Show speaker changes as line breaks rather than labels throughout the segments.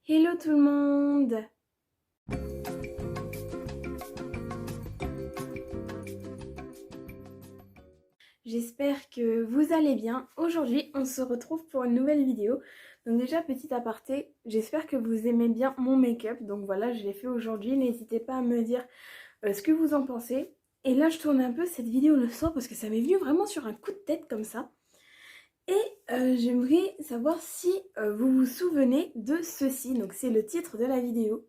Hello tout le monde! J'espère que vous allez bien. Aujourd'hui, on se retrouve pour une nouvelle vidéo. Donc déjà, petit aparté, j'espère que vous aimez bien mon make-up. Donc voilà, je l'ai fait aujourd'hui. N'hésitez pas à me dire ce que vous en pensez. Et là, je tourne un peu cette vidéo le soir parce que ça m'est venu vraiment sur un coup de tête comme ça. Et j'aimerais savoir si vous vous souvenez de ceci. Donc c'est le titre de la vidéo.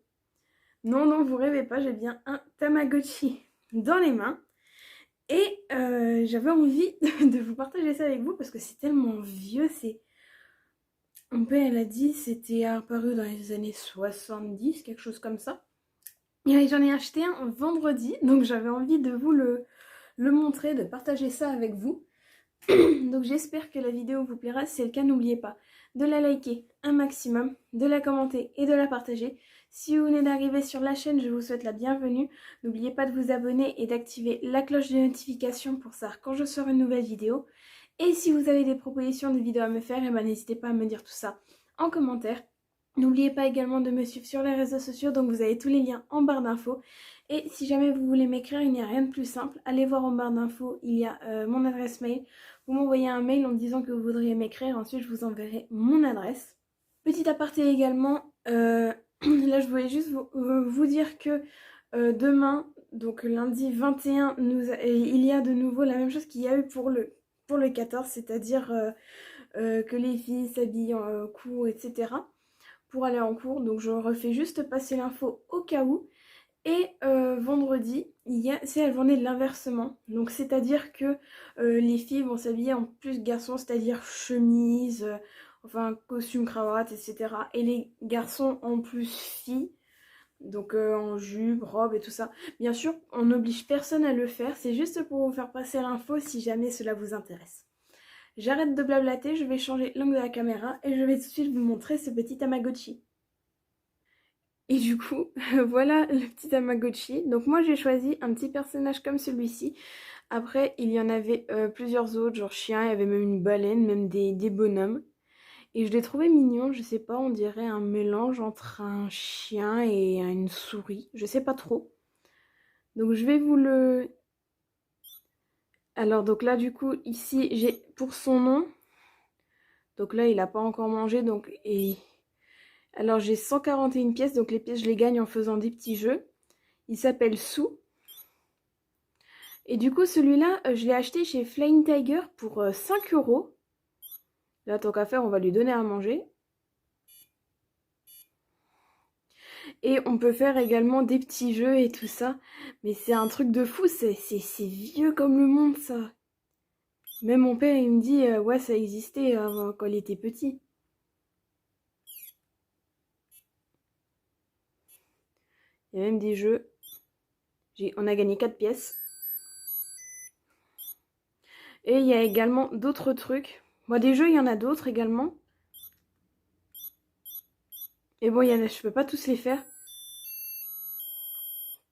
Non, non, vous rêvez pas, j'ai bien un Tamagotchi dans les mains. Et j'avais envie de vous partager ça avec vous parce que c'est tellement vieux. Mon père, elle a dit, c'était apparu dans les années 70, quelque chose comme ça. Et j'en ai acheté un vendredi, donc j'avais envie de vous le montrer, de partager ça avec vous. Donc j'espère que la vidéo vous plaira. Si c'est le cas, n'oubliez pas de la liker un maximum, de la commenter et de la partager. Si vous venez d'arriver sur la chaîne, je vous souhaite la bienvenue. N'oubliez pas de vous abonner et d'activer la cloche de notification pour savoir quand je sors une nouvelle vidéo. Et si vous avez des propositions de vidéos à me faire, n'hésitez pas à me dire tout ça en commentaire. N'oubliez pas également de me suivre sur les réseaux sociaux, donc vous avez tous les liens en barre d'infos. Et si jamais vous voulez m'écrire, il n'y a rien de plus simple. Allez voir en barre d'infos, il y a mon adresse mail. Vous m'envoyez un mail en disant que vous voudriez m'écrire, ensuite je vous enverrai mon adresse. Petit aparté également, là je voulais juste vous dire que demain, donc lundi 21, il y a de nouveau la même chose qu'il y a eu pour le 14, c'est-à-dire que les filles s'habillent en cours, etc. pour aller en cours. Donc je refais juste passer l'info au cas où. Et vendredi, c'est la journée de l'inversement. Donc c'est-à-dire que les filles vont s'habiller en plus garçons, c'est-à-dire chemise, enfin costume, cravate, etc. Et les garçons en plus filles, donc en jupe, robe et tout ça. Bien sûr, on n'oblige personne à le faire, c'est juste pour vous faire passer l'info si jamais cela vous intéresse. J'arrête de blablater, je vais changer l'angle de la caméra et je vais tout de suite vous montrer ce petit Tamagotchi. Et du coup, voilà le petit Tamagotchi. Donc moi j'ai choisi un petit personnage comme celui-ci. Après, il y en avait plusieurs autres, genre chien, il y avait même une baleine, même des bonhommes. Et je l'ai trouvé mignon, je sais pas, on dirait un mélange entre un chien et une souris. Je sais pas trop. Donc je vais vous le... Alors donc là du coup, ici, j'ai pour son nom. Donc là, il a pas encore mangé, donc... Alors j'ai 141 pièces, donc les pièces je les gagne en faisant des petits jeux. Il s'appelle Sou. Et du coup celui-là, je l'ai acheté chez Flying Tiger pour 5 €. Là tant qu'à faire, on va lui donner à manger. Et on peut faire également des petits jeux et tout ça. Mais c'est un truc de fou, c'est vieux comme le monde ça. Même mon père il me dit, ouais ça existait quand il était petit. Il y a même des jeux. On a gagné 4 pièces. Et il y a également d'autres trucs. Bon, des jeux, il y en a d'autres également. Et bon, je peux pas tous les faire.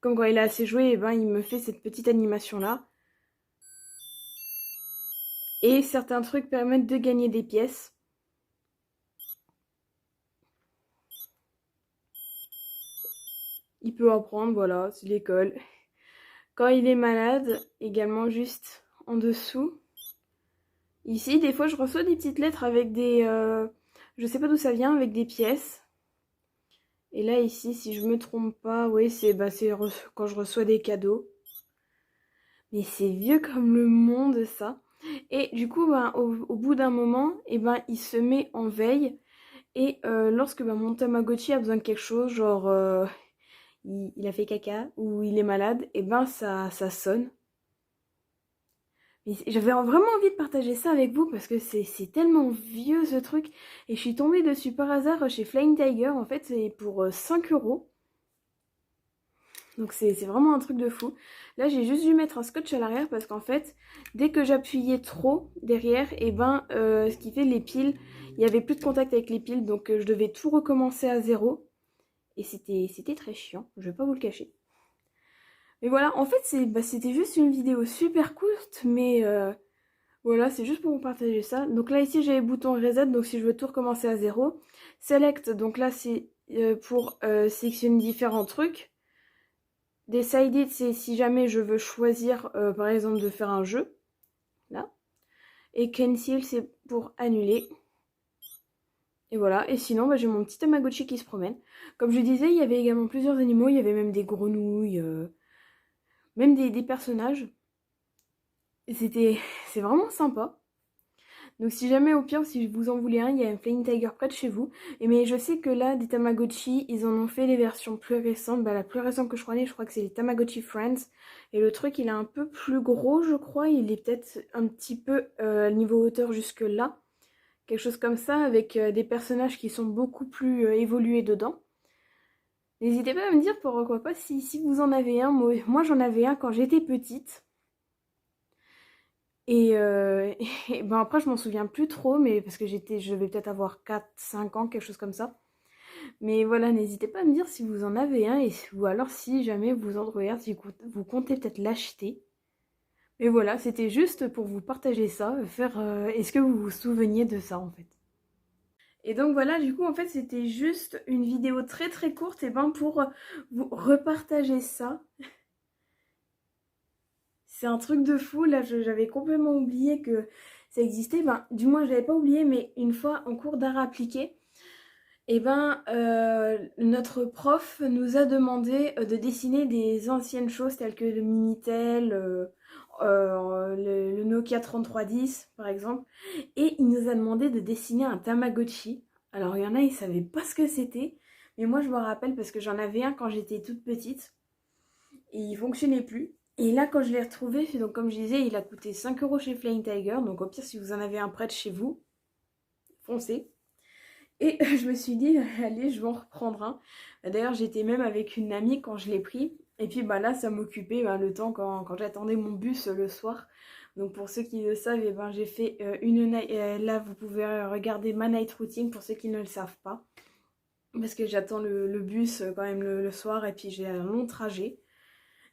Comme quand il a assez joué, et ben, il me fait cette petite animation-là. Et certains trucs permettent de gagner des pièces. Il peut en prendre, voilà, c'est l'école. Quand il est malade, également juste en dessous. Ici, des fois, je reçois des petites lettres avec des... je sais pas d'où ça vient, avec des pièces. Et là, ici, si je me trompe pas, oui, c'est quand je reçois des cadeaux. Mais c'est vieux comme le monde, ça. Et du coup, ben, au bout d'un moment, et ben, il se met en veille. Et lorsque ben, mon Tamagotchi a besoin de quelque chose, genre il a fait caca ou il est malade, et ben ça sonne. J'avais vraiment envie de partager ça avec vous parce que c'est tellement vieux ce truc. Et je suis tombée dessus par hasard chez Flying Tiger. En fait, c'est pour 5 €. Donc c'est vraiment un truc de fou. Là, j'ai juste dû mettre un scotch à l'arrière parce qu'en fait, dès que j'appuyais trop derrière, et ben, ce qui fait les piles, il n'y avait plus de contact avec les piles. Donc je devais tout recommencer à zéro. Et c'était très chiant, je vais pas vous le cacher. Mais voilà, en fait, c'était juste une vidéo super courte, mais voilà, c'est juste pour vous partager ça. Donc là, ici, j'ai les boutons reset, donc si je veux tout recommencer à zéro. Select, donc là, c'est pour sélectionner différents trucs. Decided, c'est si jamais je veux choisir, par exemple, de faire un jeu. Là. Et cancel, c'est pour annuler. Et voilà. Et sinon, j'ai mon petit Tamagotchi qui se promène. Comme je disais, il y avait également plusieurs animaux. Il y avait même des grenouilles, même des personnages. C'est vraiment sympa. Donc si jamais au pire, si vous en voulez un, il y a un Flying Tiger près de chez vous. Mais je sais que là, des Tamagotchi, ils en ont fait des versions plus récentes. La plus récente que je connais, je crois que c'est les Tamagotchi Friends. Et le truc, il est un peu plus gros, je crois. Il est peut-être un petit peu niveau hauteur jusque là. Quelque chose comme ça, avec des personnages qui sont beaucoup plus évolués dedans. N'hésitez pas à me dire pourquoi pas si vous en avez un. Moi j'en avais un quand j'étais petite. Et, après je m'en souviens plus trop, mais parce que je vais peut-être avoir 4-5 ans, quelque chose comme ça. Mais voilà, n'hésitez pas à me dire si vous en avez un, ou alors si jamais vous en trouvez un, si vous comptez peut-être l'acheter. Mais voilà, c'était juste pour vous partager ça, est-ce que vous vous souveniez de ça en fait? Et donc voilà, du coup en fait c'était juste une vidéo très très courte pour vous repartager ça. C'est un truc de fou, là j'avais complètement oublié que ça existait. Du moins je l'avais pas oublié, mais une fois en cours d'art appliqué, notre prof nous a demandé de dessiner des anciennes choses telles que le Minitel, le Nokia 3310 par exemple. Et il nous a demandé de dessiner un Tamagotchi. Alors il y en a, ils savaient pas ce que c'était. Mais moi je me rappelle parce que j'en avais un quand j'étais toute petite. Et il fonctionnait plus. Et là quand je l'ai retrouvé, donc comme je disais, il a coûté 5 € chez Flying Tiger. Donc au pire si vous en avez un près de chez vous, foncez. Et je me suis dit, allez, je vais en reprendre un. D'ailleurs, j'étais même avec une amie quand je l'ai pris. Et puis là, ça m'occupait le temps quand j'attendais mon bus le soir. Donc pour ceux qui le savent, j'ai fait là, vous pouvez regarder ma night routine pour ceux qui ne le savent pas. Parce que j'attends le bus quand même le soir et puis j'ai un long trajet.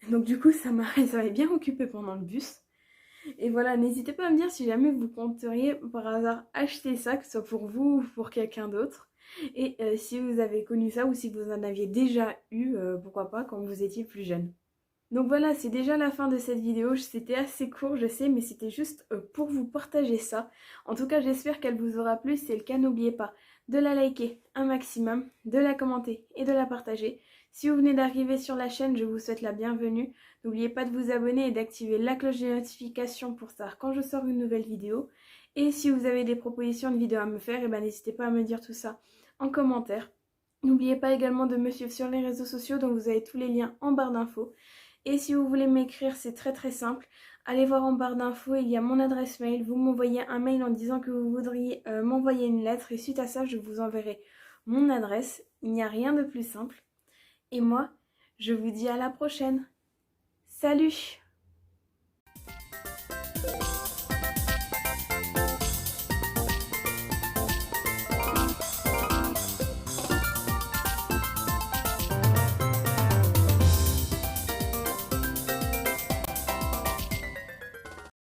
Donc du coup, ça m'avait bien occupé pendant le bus. Et voilà, n'hésitez pas à me dire si jamais vous compteriez par hasard acheter ça, que ce soit pour vous ou pour quelqu'un d'autre. Et si vous avez connu ça ou si vous en aviez déjà eu, pourquoi pas, quand vous étiez plus jeune. Donc voilà, c'est déjà la fin de cette vidéo. C'était assez court, je sais, mais c'était juste pour vous partager ça. En tout cas, j'espère qu'elle vous aura plu. Si c'est le cas, n'oubliez pas de la liker un maximum, de la commenter et de la partager. Si vous venez d'arriver sur la chaîne, je vous souhaite la bienvenue. N'oubliez pas de vous abonner et d'activer la cloche de notification pour savoir quand je sors une nouvelle vidéo. Et si vous avez des propositions de vidéos à me faire, n'hésitez pas à me dire tout ça en commentaire. N'oubliez pas également de me suivre sur les réseaux sociaux, dont vous avez tous les liens en barre d'infos. Et si vous voulez m'écrire, c'est très très simple. Allez voir en barre d'infos, il y a mon adresse mail. Vous m'envoyez un mail en disant que vous voudriez m'envoyer une lettre. Et suite à ça, je vous enverrai mon adresse. Il n'y a rien de plus simple. Et moi, je vous dis à la prochaine. Salut!